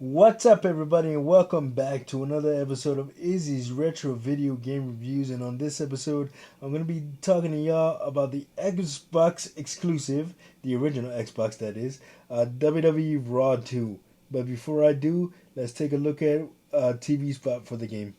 What's up, everybody, and welcome back to another episode of Izzy's Retro Video Game Reviews. And on this episode, I'm going to be talking to y'all about the Xbox exclusive, the original Xbox, that is, WWE Raw 2. But before I do, let's take a look at TV spot for the game.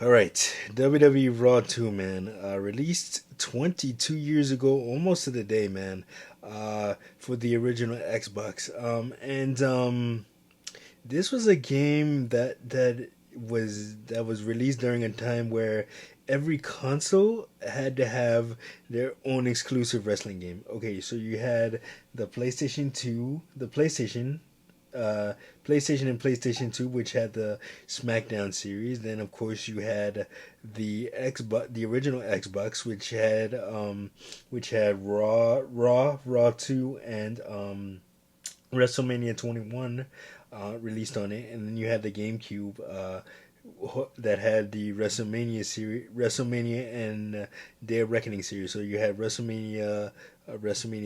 All right, WWE Raw 2, man, released 22 years ago, almost to the day, man, for the original Xbox. And this was a game that was released during a time where every console had to have their own exclusive wrestling game. Okay, so you had the PlayStation 2, the uh, PlayStation and PlayStation 2, which had the SmackDown series. Then, of course, you had the Xbox, the original Xbox, which had Raw 2, and WrestleMania 21 released on it, and then you had the GameCube that had the WrestleMania series, WrestleMania and Day of Reckoning series. So you had WrestleMania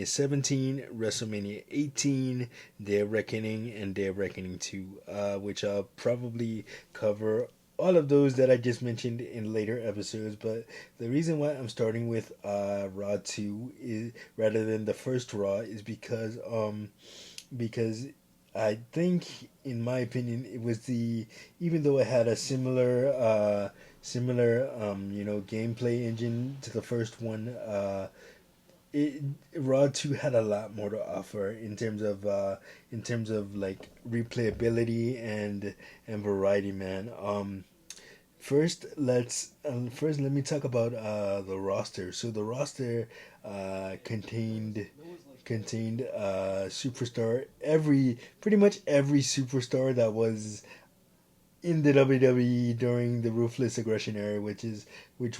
17, WrestleMania 18, Day of Reckoning, and Day of Reckoning 2, which I'll probably cover all of those that I just mentioned in later episodes. But the reason why I'm starting with Raw 2 is rather than the first Raw is because I think, in my opinion, it was the even though it had a similar gameplay engine to the first one, it Raw 2 had a lot more to offer in terms of like replayability and variety, man. First let me talk about the roster. So the roster contained superstar every pretty much every superstar that was in the WWE during the Ruthless Aggression era, which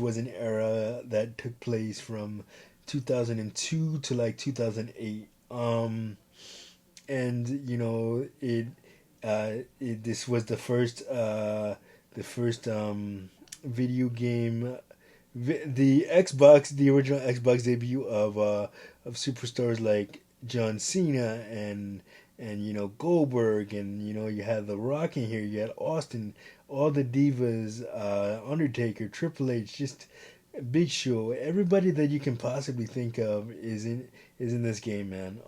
was an era that took place from 2002 to like 2008. And this was the first video game, the original Xbox debut of superstars like John Cena and Goldberg, and you had The Rock in here, you had Austin, all the divas, Undertaker, Triple H, just Big Show, everybody that you can possibly think of is in this game, man.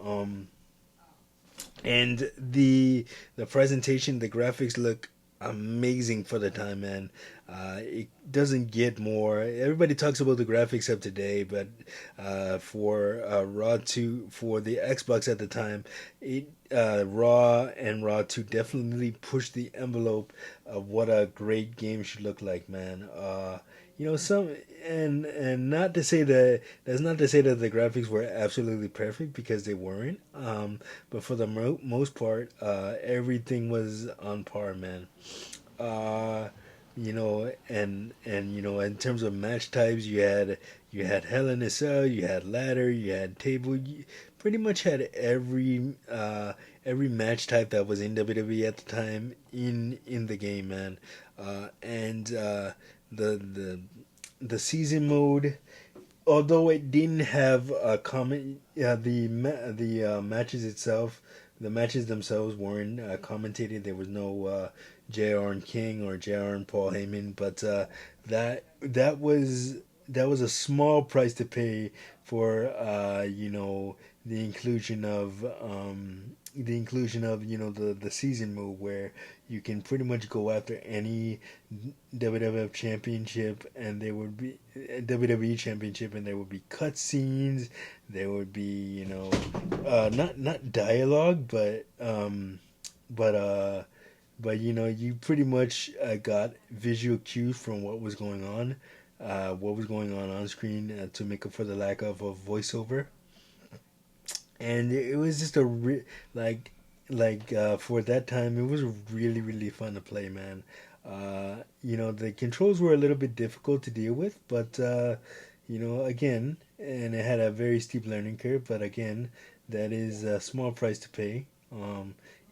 And the presentation, the graphics look amazing for the time, man. It doesn't get more. Everybody talks about the graphics of today, but for Raw 2, for the Xbox at the time, it Raw and Raw 2 definitely pushed the envelope of what a great game should look like, man. Some and not to say that that's not to say that the graphics were absolutely perfect, because they weren't. But for the most part, everything was on par, man. Uh, and in terms of match types, you had Hell in a Cell, you had ladder, you had table. You pretty much had every match type that was in WWE at the time in the game, man. And the the the season mode, although it didn't have a comment, the matches themselves weren't commentated. There was no Jr. and King or Jr. and Paul Heyman, but that was a small price to pay for the inclusion of the season mode, where you can pretty much go after any WWF championship, and there would be WWE championship, and there would be cutscenes. There would be, not dialogue, but you pretty much got visual cues from what was going on screen, to make up for the lack of a voiceover. And it was just like for that time, it was really really fun to play, man. The controls were a little bit difficult to deal with, but again, and it had a very steep learning curve. But again, that is a small price to pay.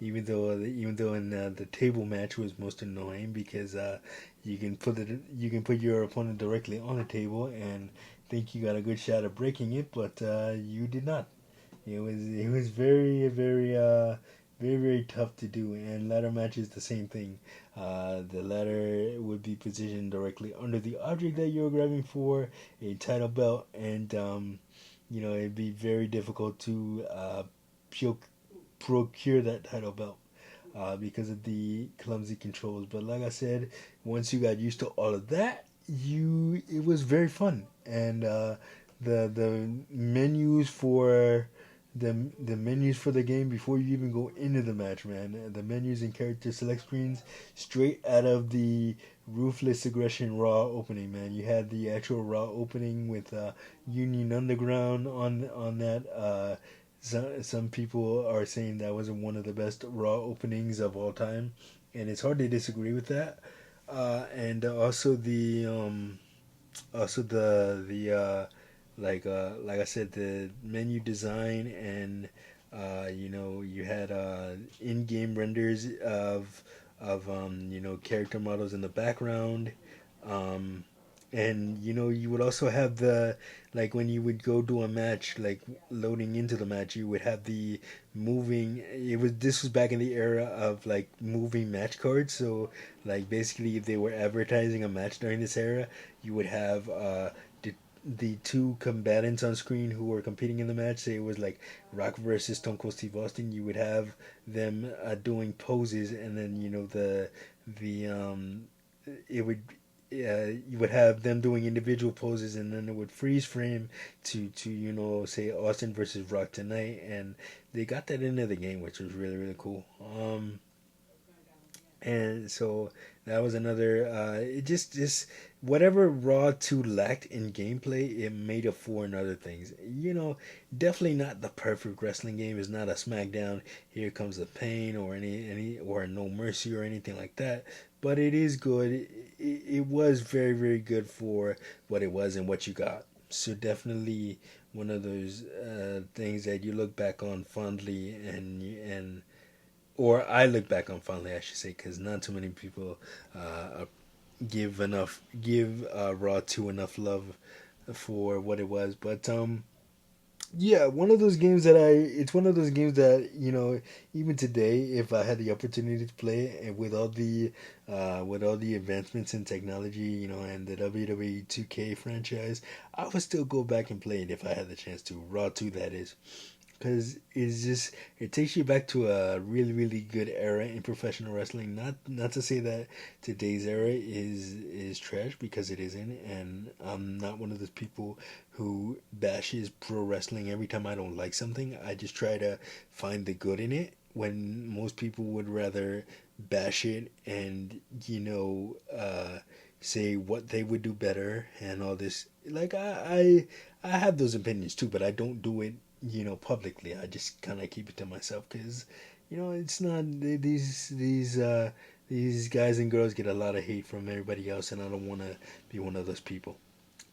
Even though in the table match was most annoying, because you can put your opponent directly on the table and think you got a good shot at breaking it, but you did not. It was very very very tough to do. And ladder matches the same thing. The ladder would be positioned directly under the object that you're grabbing for, a title belt, and it'd be very difficult to procure that title belt, because of the clumsy controls. But like I said, once you got used to all of that, you it was very fun. And the menus for the menus for the game before you even go into the match, man. The menus and character select screens straight out of the Ruthless Aggression Raw opening, man. You had the actual Raw opening with Union Underground on that. Some people are saying that was one of the best Raw openings of all time, and it's hard to disagree with that. And also the like I said, the menu design, and you had in-game renders of character models in the background. um, and you would also have the, like, when you would go do a match, like loading into the match, you would have the moving. This was back in the era of like moving match cards. So like basically, if they were advertising a match during this era, you would have the two combatants on screen who were competing in the match. Say it was like Rock versus Stone Cold Steve Austin. You would have them doing poses, and then the it would you would have them doing individual poses, and then it would freeze frame to say Austin versus Rock tonight, and they got that into the game, which was really really cool. And so that was another. It just whatever Raw 2 lacked in gameplay, it made up for in other things. Definitely not the perfect wrestling game. It's not a SmackDown, Here Comes the Pain, or any or No Mercy or anything like that. But it is good. It was very very good for what it was and what you got. So definitely one of those things that you look back on fondly, and or I look back on fondly, I should say, because not too many people give Raw 2 enough love for what it was. But yeah, one of those games that it's one of those games that even today, if I had the opportunity to play it, and with all the advancements in technology, and the WWE 2K franchise, I would still go back and play it if I had the chance to. Raw 2, that is, because it takes you back to a really really good era in professional wrestling. Not to say that today's era is trash, because it isn't, and I'm not one of those people who bashes pro wrestling every time I don't like something. I just try to find the good in it, when most people would rather bash it and say what they would do better and all this. Like I have those opinions too, but I don't do it publicly. I just kind of keep it to myself, because it's not these guys and girls get a lot of hate from everybody else, and I don't want to be one of those people.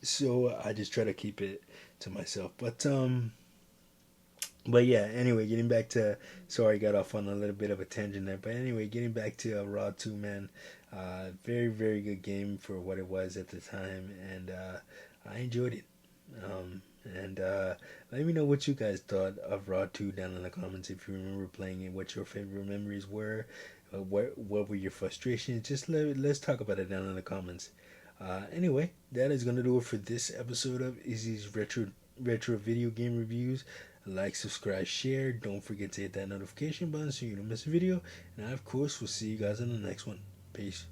So I just try to keep it to myself. But yeah, anyway, getting back to, sorry, got off on a little bit of a tangent there. But anyway, getting back to Raw 2, man, very very good game for what it was at the time, and I enjoyed it. And let me know what you guys thought of Raw 2 down in the comments, if you remember playing it, what your favorite memories were, what were your frustrations. Just let's talk about it down in the comments. Anyway, that is gonna do it for this episode of Izzy's retro video game reviews. Like, subscribe, share. Don't forget to hit that notification button so you don't miss a video. And I, of course, will see you guys in the next one. Peace.